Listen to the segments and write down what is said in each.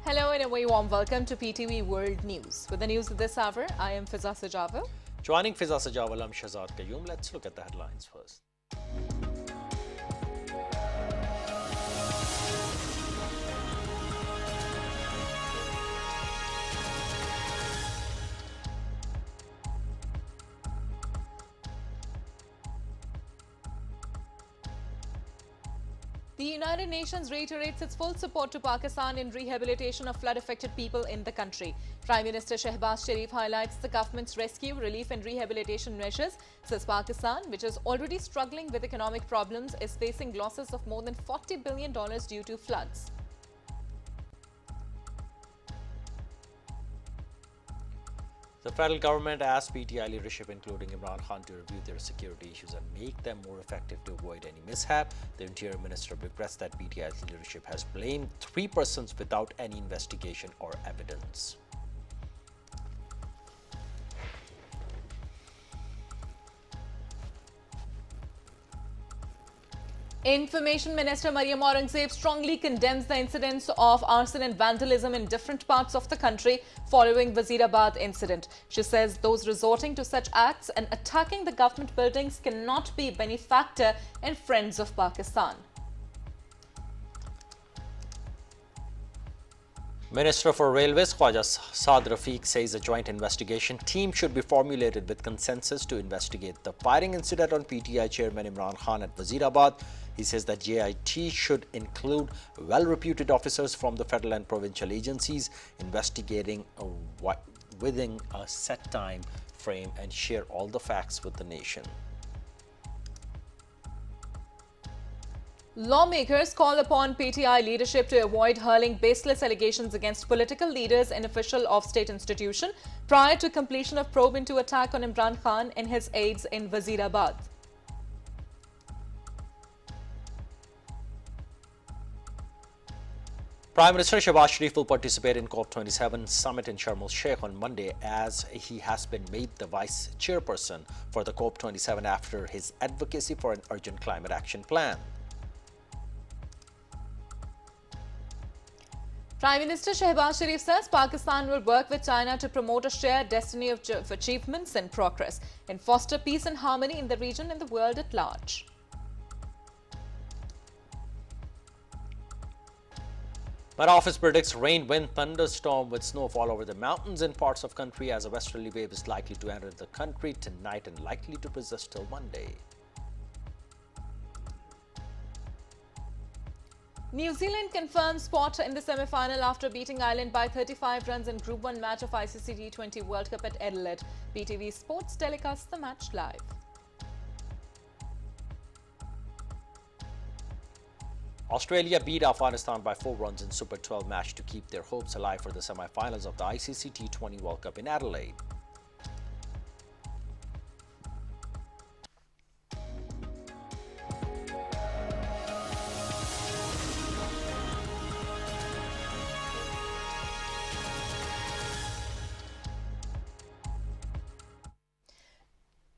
Hello and a very warm welcome to PTV World News. With the news of this hour, I am Fiza Sajawal. Joining Fiza Sajawal, I'm Shahzad Qayyum. Let's look at the headlines first. The United Nations reiterates its full support to Pakistan in rehabilitation of flood-affected people in the country. Prime Minister Shehbaz Sharif highlights the government's rescue, relief and rehabilitation measures, says Pakistan, which is already struggling with economic problems, is facing losses of more than $40 billion due to floods. The federal government asked PTI leadership, including Imran Khan, to review their security issues and make them more effective to avoid any mishap. The Interior Minister regrets that PTI's leadership has blamed 3 persons without any investigation or evidence. Information Minister Maryam Aurangzeb strongly condemns the incidents of arson and vandalism in different parts of the country following Wazirabad incident. She says those resorting to such acts and attacking the government buildings cannot be benefactor and friends of Pakistan. Minister for Railways Khwaja Saad Rafiq says a joint investigation team should be formulated with consensus to investigate the firing incident on PTI chairman Imran Khan at Wazirabad. He says that JIT should include well-reputed officers from the federal and provincial agencies investigating within a set time frame and share all the facts with the nation. Lawmakers call upon PTI leadership to avoid hurling baseless allegations against political leaders and officials of state institution prior to completion of probe into attack on Imran Khan and his aides in Wazirabad. Prime Minister Shehbaz Sharif will participate in COP27 summit in Sharm el-Sheikh on Monday, as he has been made the vice chairperson for the COP27 after his advocacy for an urgent climate action plan. Prime Minister Shehbaz Sharif says Pakistan will work with China to promote a shared destiny of achievements and progress and foster peace and harmony in the region and the world at large. Met Office predicts rain, wind, thunderstorm with snowfall over the mountains in parts of country as a westerly wave is likely to enter the country tonight and likely to persist till Monday. New Zealand confirms spot in the semi-final after beating Ireland by 35 runs in Group 1 match of ICC T20 World Cup at Adelaide. PTV Sports telecasts the match live. Australia beat Afghanistan by 4 runs in Super 12 match to keep their hopes alive for the semi-finals of the ICC T20 World Cup in Adelaide.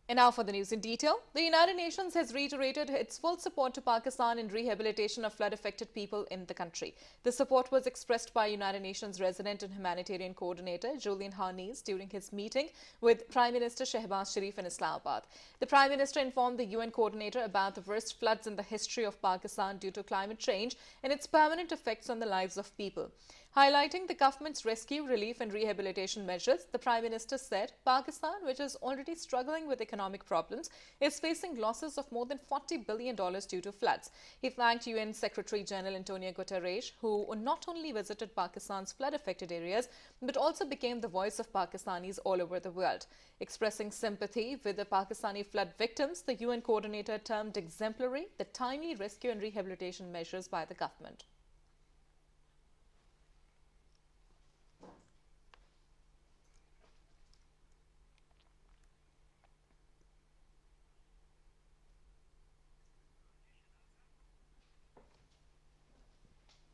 And now for the news in detail. The United Nations has reiterated its full support to Pakistan in rehabilitation of flood-affected people in the country. The support was expressed by United Nations Resident and Humanitarian Coordinator Julian Harness during his meeting with Prime Minister Shehbaz Sharif in Islamabad. The Prime Minister informed the UN coordinator about the worst floods in the history of Pakistan due to climate change and its permanent effects on the lives of people. Highlighting the government's rescue, relief and rehabilitation measures, the Prime Minister said Pakistan, which is already struggling with economic problems, is facing losses of more than $40 billion due to floods. He thanked UN Secretary General Antonio Guterres, who not only visited Pakistan's flood-affected areas, but also became the voice of Pakistanis all over the world. Expressing sympathy with the Pakistani flood victims, the UN coordinator termed exemplary the timely rescue and rehabilitation measures by the government.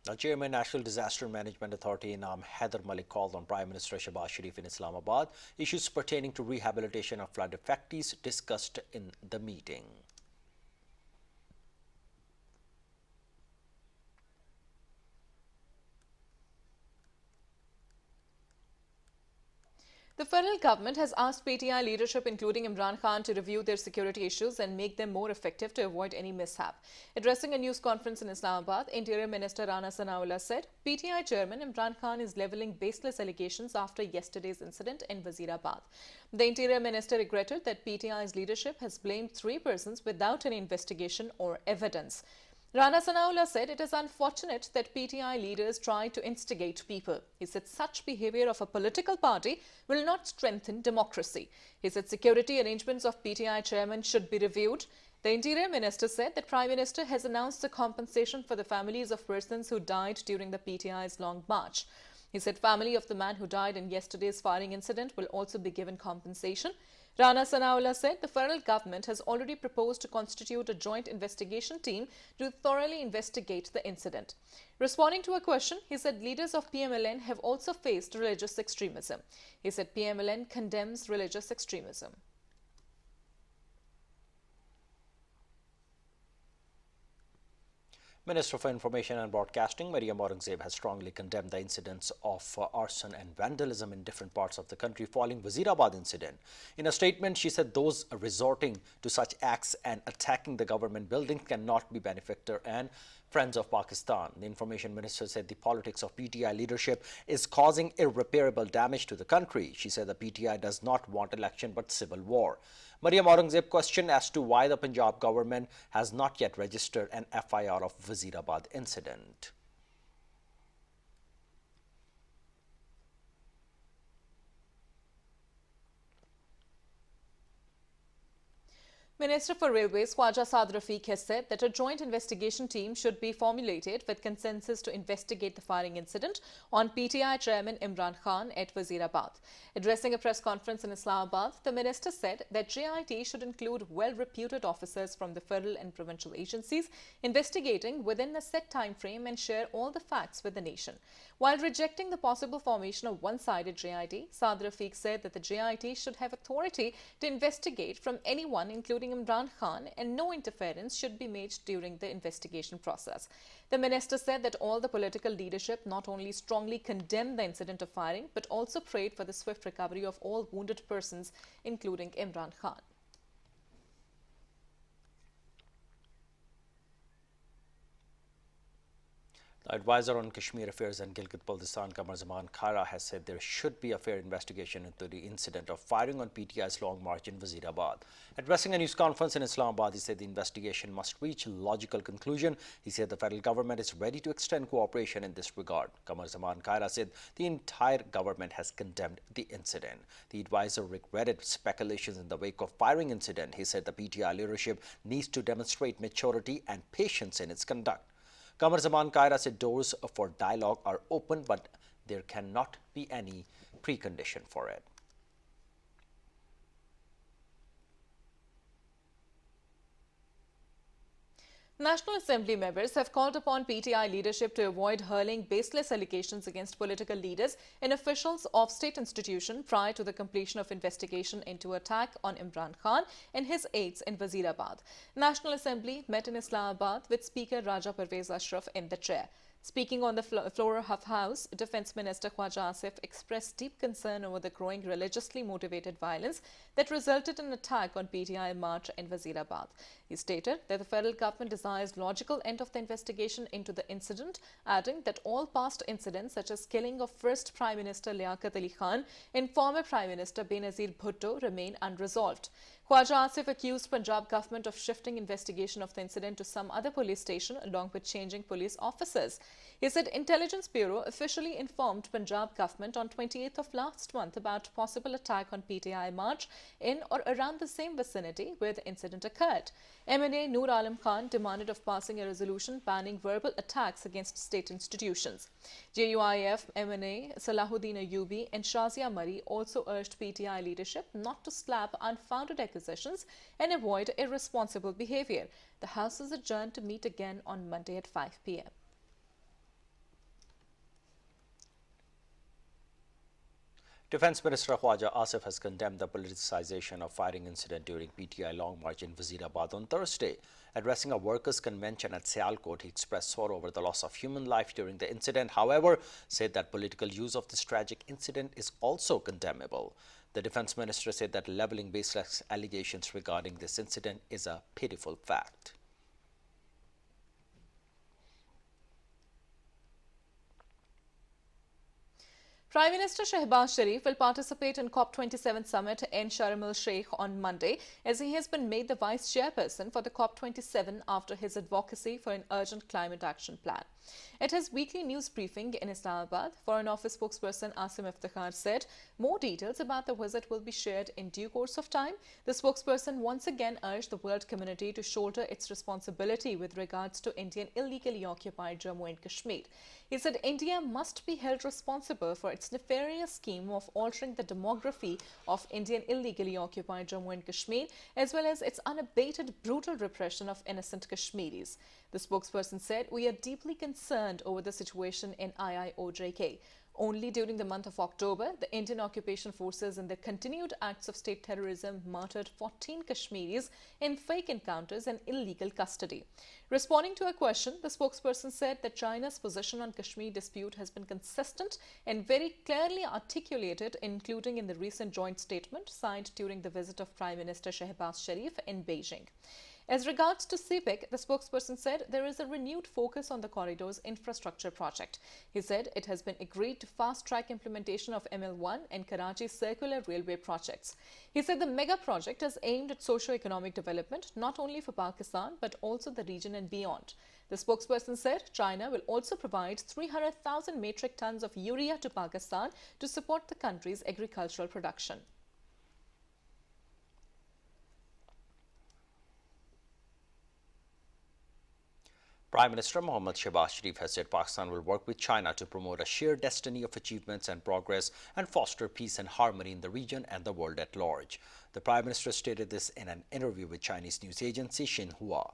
Now, Chairman National Disaster Management Authority Inam Haider Malik called on Prime Minister Shehbaz Sharif in Islamabad. Issues pertaining to rehabilitation of flood affectees discussed in the meeting. The federal government has asked PTI leadership, including Imran Khan, to review their security issues and make them more effective to avoid any mishap. Addressing a news conference in Islamabad, Interior Minister Rana Sanaullah said PTI chairman Imran Khan is levelling baseless allegations after yesterday's incident in Wazirabad. The Interior Minister regretted that PTI's leadership has blamed 3 persons without any investigation or evidence. Rana Sanaullah said it is unfortunate that PTI leaders try to instigate people. He said such behavior of a political party will not strengthen democracy. He said security arrangements of PTI chairman should be reviewed. The Interior Minister said that Prime Minister has announced a compensation for the families of persons who died during the PTI's long march. He said family of the man who died in yesterday's firing incident will also be given compensation. Rana Sanaullah said the federal government has already proposed to constitute a joint investigation team to thoroughly investigate the incident. Responding to a question, he said leaders of PMLN have also faced religious extremism. He said PMLN condemns religious extremism. Minister for Information and Broadcasting Maryam Aurangzeb has strongly condemned the incidents of arson and vandalism in different parts of the country following Wazirabad incident. In a statement, she said those resorting to such acts and attacking the government buildings cannot be benefactor and friends of Pakistan. The Information Minister said the politics of PTI leadership is causing irreparable damage to the country. She said the PTI does not want election but civil war. Maryam Aurangzeb questioned as to why the Punjab government has not yet registered an FIR of Wazirabad incident. Minister for Railways Khwaja Saad Rafiq has said that a joint investigation team should be formulated with consensus to investigate the firing incident on PTI chairman Imran Khan at Wazirabad. Addressing a press conference in Islamabad, the minister said that JIT should include well-reputed officers from the federal and provincial agencies investigating within a set time frame and share all the facts with the nation. While rejecting the possible formation of one-sided JIT, Saad Rafiq said that the JIT should have authority to investigate from anyone, including Imran Khan, and no interference should be made during the investigation process. The minister said that all the political leadership not only strongly condemned the incident of firing, but also prayed for the swift recovery of all wounded persons, including Imran Khan. The advisor on Kashmir Affairs and Gilgit-Baltistan, Qamar Zaman Khaira, has said there should be a fair investigation into the incident of firing on PTI's long march in Wazirabad. Addressing a news conference in Islamabad, he said the investigation must reach a logical conclusion. He said the federal government is ready to extend cooperation in this regard. Qamar Zaman Khaira said the entire government has condemned the incident. The advisor regretted speculations in the wake of firing incident. He said the PTI leadership needs to demonstrate maturity and patience in its conduct. Qamar Zaman Khaira said doors for dialogue are open, but there cannot be any precondition for it. National Assembly members have called upon PTI leadership to avoid hurling baseless allegations against political leaders and officials of state institutions prior to the completion of investigation into attack on Imran Khan and his aides in Wazirabad. National Assembly met in Islamabad with Speaker Raja Parvez Ashraf in the chair. Speaking on the floor of House, Defence Minister Khwaja Asif expressed deep concern over the growing religiously motivated violence that resulted in an attack on PTI march in Wazirabad. He stated that the federal government desires logical end of the investigation into the incident, adding that all past incidents such as killing of first Prime Minister Liaquat Ali Khan and former Prime Minister Benazir Bhutto remain unresolved. Khwaja Asif accused Punjab government of shifting investigation of the incident to some other police station along with changing police officers. He said Intelligence Bureau officially informed Punjab government on 28th of last month about possible attack on PTI march in or around the same vicinity where the incident occurred. MNA Noor Alam Khan demanded of passing a resolution banning verbal attacks against state institutions. JUIF MNA Salahuddin Ayubi and Shazia Mari also urged PTI leadership not to slap unfounded accusations and avoid irresponsible behavior. The House is adjourned to meet again on Monday at 5 p.m. Defense Minister Khwaja Asif has condemned the politicization of firing incident during PTI Long March in Wazirabad on Thursday. Addressing a workers' convention at Sialkot, he expressed sorrow over the loss of human life during the incident. However, said that political use of this tragic incident is also condemnable. The Defense Minister said that leveling baseless allegations regarding this incident is a pitiful fact. Prime Minister Shehbaz Sharif will participate in COP27 summit in Sharm el-Sheikh on Monday, as he has been made the vice chairperson for the COP27 after his advocacy for an urgent climate action plan. At his weekly news briefing in Islamabad, Foreign Office spokesperson Asim Iftikhar said more details about the visit will be shared in due course of time. The spokesperson once again urged the world community to shoulder its responsibility with regards to Indian illegally occupied Jammu and Kashmir. He said India must be held responsible for its nefarious scheme of altering the demography of Indian illegally occupied Jammu and Kashmir, as well as its unabated brutal repression of innocent Kashmiris. The spokesperson said, "We are deeply concerned over the situation in IIOJK. Only during the month of October, the Indian occupation forces in their continued acts of state terrorism murdered 14 Kashmiris in fake encounters and illegal custody." Responding to a question, the spokesperson said that China's position on Kashmir dispute has been consistent and very clearly articulated, including in the recent joint statement signed during the visit of Prime Minister Shehbaz Sharif in Beijing. As regards to CPEC, the spokesperson said there is a renewed focus on the corridor's infrastructure project. He said it has been agreed to fast-track implementation of ML1 and Karachi Circular Railway projects. He said the mega project is aimed at socio-economic development not only for Pakistan but also the region and beyond. The spokesperson said China will also provide 300,000 metric tons of urea to Pakistan to support the country's agricultural production. Prime Minister Mohammad Shehbaz Sharif has said Pakistan will work with China to promote a shared destiny of achievements and progress and foster peace and harmony in the region and the world at large. The Prime Minister stated this in an interview with Chinese news agency Xinhua.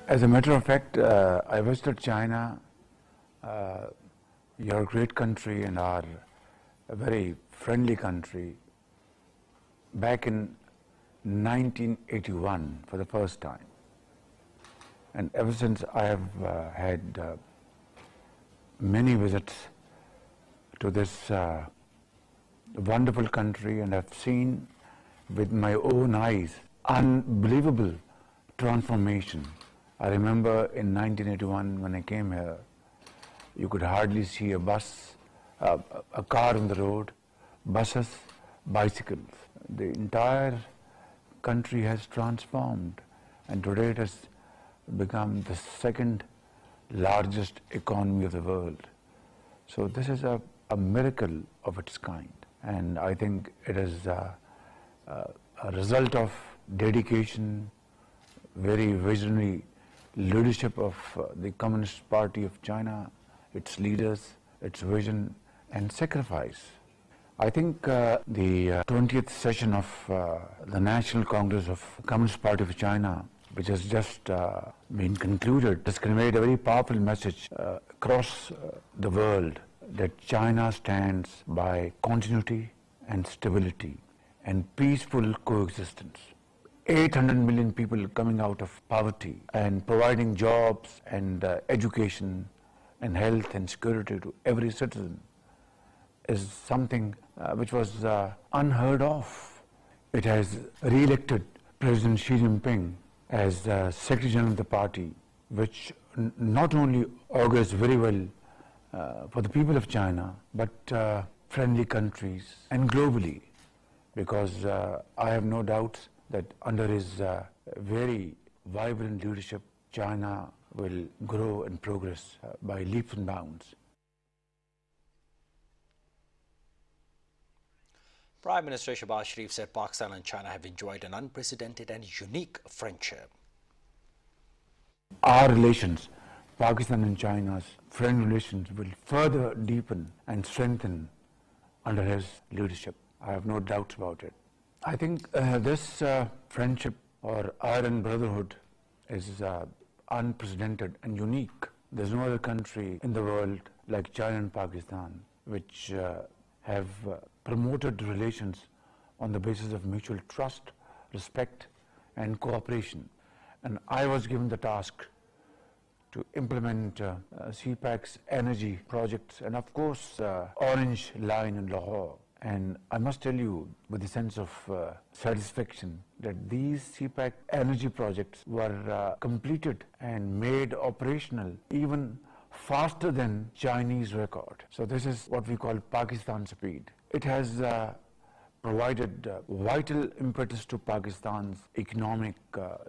As a matter of fact, I visited China, your great country and our a very friendly country, back in 1981 for the first time. And ever since I have had many visits to this wonderful country, and I've seen with my own eyes unbelievable transformation. I remember in 1981 when I came here, you could hardly see a bus, a car on the road, buses, bicycles. The entire country has transformed, and today it has become the second largest economy of the world. So this is a miracle of its kind, and I think it is a result of dedication, very visionary leadership of the Communist Party of China, its leaders, its vision and sacrifice. I think the 20th session of the National Congress of Communist Party of China, which has just been concluded, has conveyed a very powerful message across the world that China stands by continuity and stability and peaceful coexistence. 800 million people coming out of poverty and providing jobs and education and health and security to every citizen is something which was unheard of. It has re-elected President Xi Jinping as Secretary General of the party, which not only augurs very well for the people of China, but friendly countries and globally, because I have no doubts that under his very vibrant leadership, China will grow and progress by leaps and bounds. Prime Minister Shehbaz Sharif said Pakistan and China have enjoyed an unprecedented and unique friendship. Our relations, Pakistan and China's friend relations, will further deepen and strengthen under his leadership. I have no doubts about it. I think this friendship or iron brotherhood is unprecedented and unique. There's no other country in the world like China and Pakistan which have promoted relations on the basis of mutual trust, respect and cooperation. And I was given the task to implement CPAC's energy projects and of course Orange Line in Lahore. And I must tell you with a sense of satisfaction that these CPAC energy projects were completed and made operational even faster than Chinese record. So this is what we call Pakistan speed. It has provided vital impetus to Pakistan's economic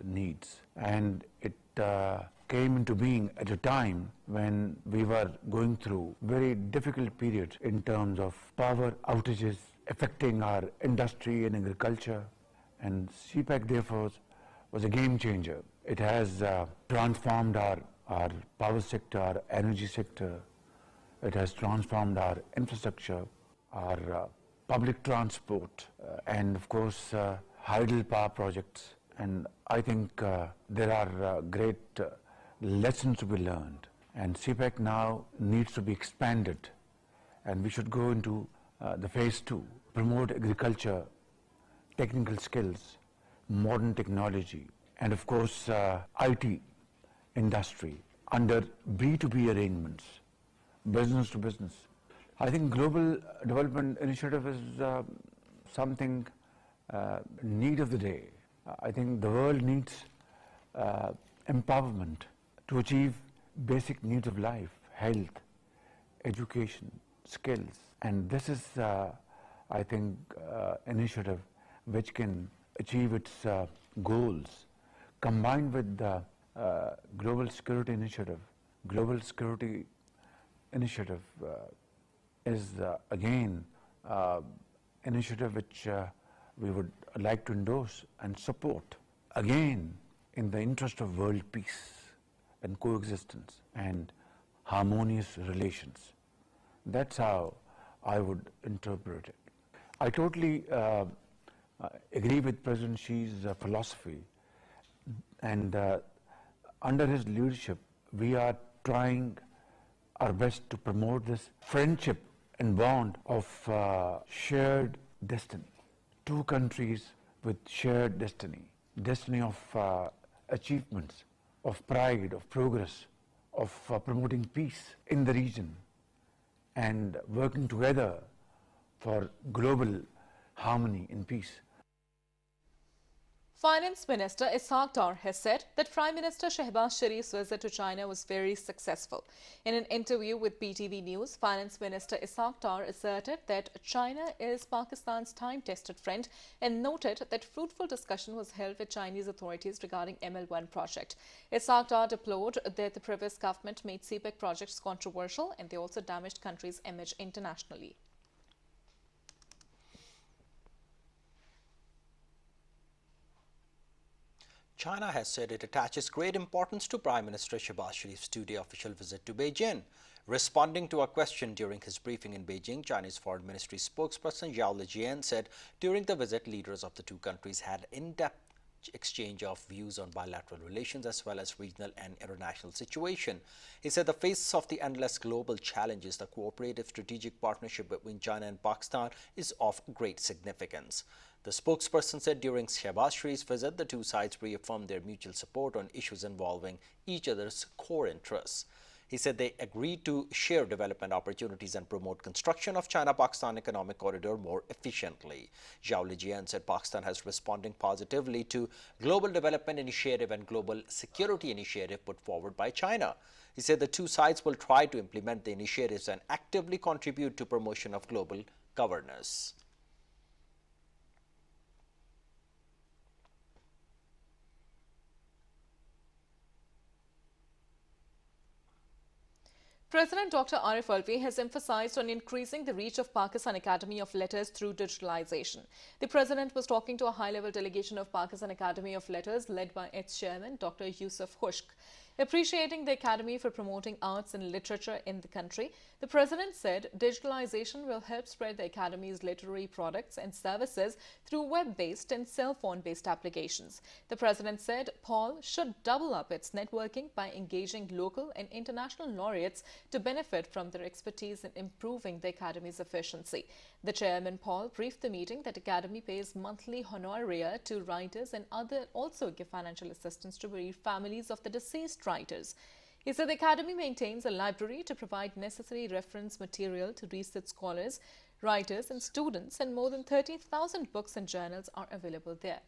needs, and it came into being at a time when we were going through very difficult periods in terms of power outages affecting our industry and agriculture, and CPAC therefore was a game changer. It has transformed our power sector, our energy sector. It has transformed our infrastructure, our public transport, and of course hydel power projects. And I think there are great lessons to be learned, and CPAC now needs to be expanded, and we should go into the phase 2, promote agriculture, technical skills, modern technology, and of course IT industry under B2B arrangements, business to business. I think global development initiative is something need of the day. I think the world needs empowerment to achieve basic needs of life, health, education, skills, and this is I think initiative which can achieve its goals combined with the global security initiative. Global security initiative is again initiative which we would like to endorse and support, again in the interest of world peace and coexistence and harmonious relations. That's how I would interpret it. I totally agree with President Xi's philosophy, and under his leadership we are trying our best to promote this friendship and bond of shared destiny. Two countries with shared destiny of achievements, of pride, of progress, of promoting peace in the region and working together for global harmony and peace. Finance Minister Ishaq Dar has said that Prime Minister Shehbaz Sharif's visit to China was very successful. In an interview with PTV News, Finance Minister Ishaq Dar asserted that China is Pakistan's time-tested friend and noted that fruitful discussion was held with Chinese authorities regarding ML1 project. Ishaq Dar deplored that the previous government made CPEC projects controversial and they also damaged country's image internationally. China has said it attaches great importance to Prime Minister Shehbaz Sharif's two-day official visit to Beijing. Responding to a question during his briefing in Beijing, Chinese Foreign Ministry spokesperson Zhao Lijian said during the visit, leaders of the two countries had in-depth exchange of views on bilateral relations as well as regional and international situation. He said the face of the endless global challenges, the cooperative strategic partnership between China and Pakistan is of great significance. The spokesperson said during Shehbaz Sharif's visit, the two sides reaffirmed their mutual support on issues involving each other's core interests. He said they agreed to share development opportunities and promote construction of China-Pakistan economic corridor more efficiently. Zhao Lijian said Pakistan has responding positively to global development initiative and global security initiative put forward by China. He said the two sides will try to implement the initiatives and actively contribute to promotion of global governance. President Dr. Arif Alvi has emphasized on increasing the reach of Pakistan Academy of Letters through digitalization. The President was talking to a high-level delegation of Pakistan Academy of Letters led by its chairman, Dr. Yusuf Khushk. Appreciating the Academy for promoting arts and literature in the country, the President said digitalization will help spread the Academy's literary products and services through web-based and cell phone-based applications. The President said Paul should double up its networking by engaging local and international laureates to benefit from their expertise in improving the Academy's efficiency. The Chairman Paul briefed the meeting that Academy pays monthly honoraria to writers and also give financial assistance to bereaved families of the deceased writers. He said the Academy maintains a library to provide necessary reference material to research scholars, writers and students, and more than 30,000 books and journals are available there.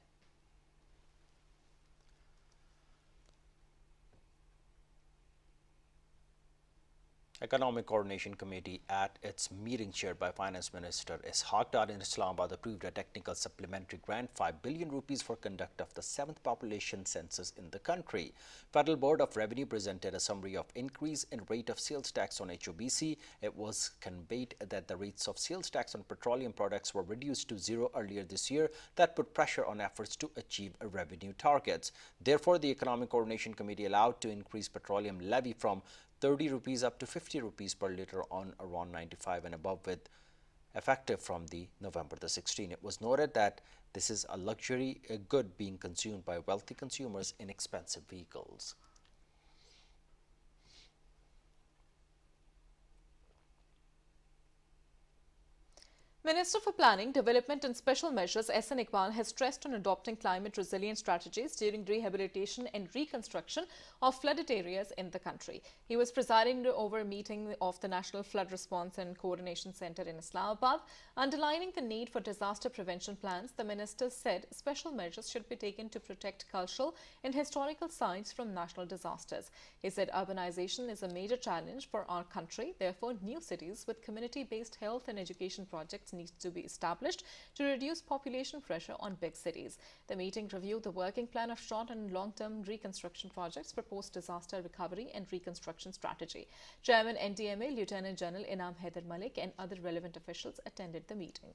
Economic Coordination Committee at its meeting chaired by Finance Minister Ishaq Dar in Islamabad approved a technical supplementary grant 5 billion rupees for conduct of the 7th population census in the country. Federal Board of Revenue presented a summary of increase in rate of sales tax on HOBC. It was conveyed that the rates of sales tax on petroleum products were reduced to zero earlier this year. That put pressure on efforts to achieve revenue targets. Therefore, the Economic Coordination Committee allowed to increase petroleum levy from 30 rupees up to 50 rupees per litre on around 95 and above, with effective from the November the 16th. It was noted that this is a luxury good being consumed by wealthy consumers in expensive vehicles. Minister for Planning, Development and Special Measures S.N. Iqbal has stressed on adopting climate resilient strategies during rehabilitation and reconstruction of flooded areas in the country. He was presiding over a meeting of the National Flood Response and Coordination Centre in Islamabad. Underlining the need for disaster prevention plans, the minister said special measures should be taken to protect cultural and historical sites from national disasters. He said urbanization is a major challenge for our country. Therefore, new cities with community-based health and education projects needs to be established to reduce population pressure on big cities. The meeting reviewed the working plan of short and long-term reconstruction projects for post-disaster recovery and reconstruction strategy. Chairman NDMA Lieutenant General Inam Haider Malik and other relevant officials attended the meeting.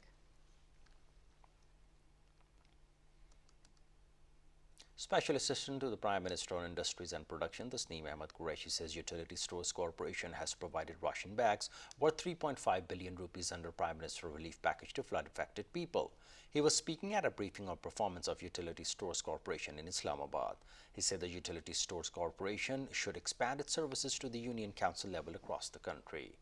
Special Assistant to the Prime Minister on Industries and Production, Tasneem Ahmed Qureshi, says Utility Stores Corporation has provided ration bags worth 3.5 billion rupees under Prime Minister relief package to flood-affected people. He was speaking at a briefing on performance of Utility Stores Corporation in Islamabad. He said the Utility Stores Corporation should expand its services to the Union Council level across the country.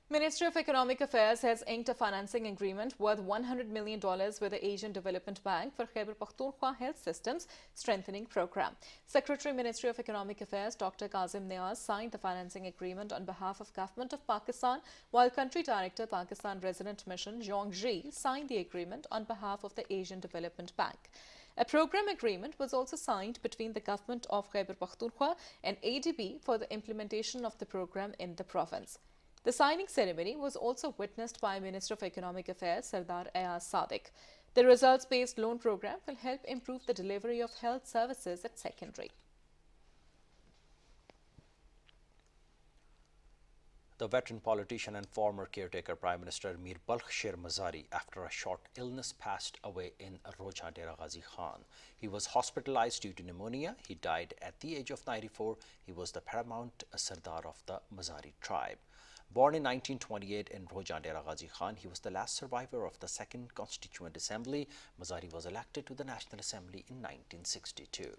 Ministry of Economic Affairs has inked a financing agreement worth $100 million with the Asian Development Bank for Khyber Pakhtunkhwa Health Systems Strengthening Program. Secretary Ministry of Economic Affairs Dr. Kazim Niaz signed the financing agreement on behalf of Government of Pakistan, while Country Director Pakistan Resident Mission Zhong Zhi signed the agreement on behalf of the Asian Development Bank. A program agreement was also signed between the Government of Khyber Pakhtunkhwa and ADB for the implementation of the program in the province. The signing ceremony was also witnessed by Minister of Economic Affairs Sardar Ayaz Sadiq. The results-based loan program will help improve the delivery of health services at secondary. The veteran politician and former caretaker Prime Minister Mir Balkh Sher Mazari, after a short illness, passed away in Roja Dera Ghazi Khan. He was hospitalized due to pneumonia. He died at the age of 94. He was the paramount Sardar of the Mazari tribe. Born in 1928 in Roja Dera Ghazi Khan, he was the last survivor of the Second Constituent Assembly. Mazari was elected to the National Assembly in 1962.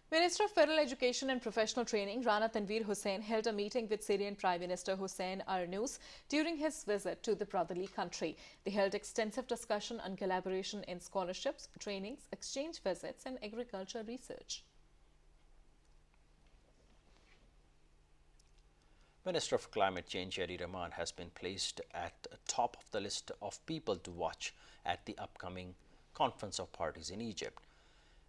Minister of Federal Education and Professional Training Rana Tanveer Hussain held a meeting with Syrian Prime Minister Hussein Arnouz during his visit to the brotherly country. They held extensive discussion on collaboration in scholarships, trainings, exchange visits and agriculture research. Minister of Climate Change Eddie Rahman has been placed at the top of the list of people to watch at the upcoming Conference of Parties in Egypt.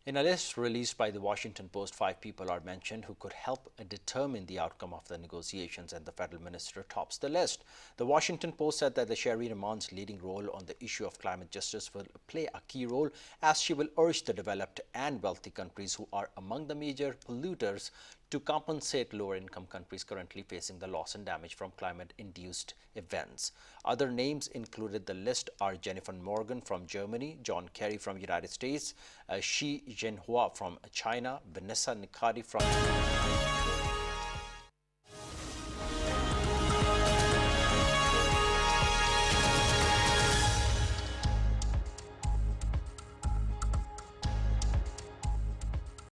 In a list released by the Washington Post, 5 people are mentioned who could help determine the outcome of the negotiations, and the federal minister tops the list. The Washington Post said that the Sherry Rahman's leading role on the issue of climate justice will play a key role, as she will urge the developed and wealthy countries who are among the major polluters to compensate lower-income countries currently facing the loss and damage from climate-induced events. Other names included the list are Jennifer Morgan from Germany, John Kerry from United States, Xi Jinping from China, Vanessa Nikari from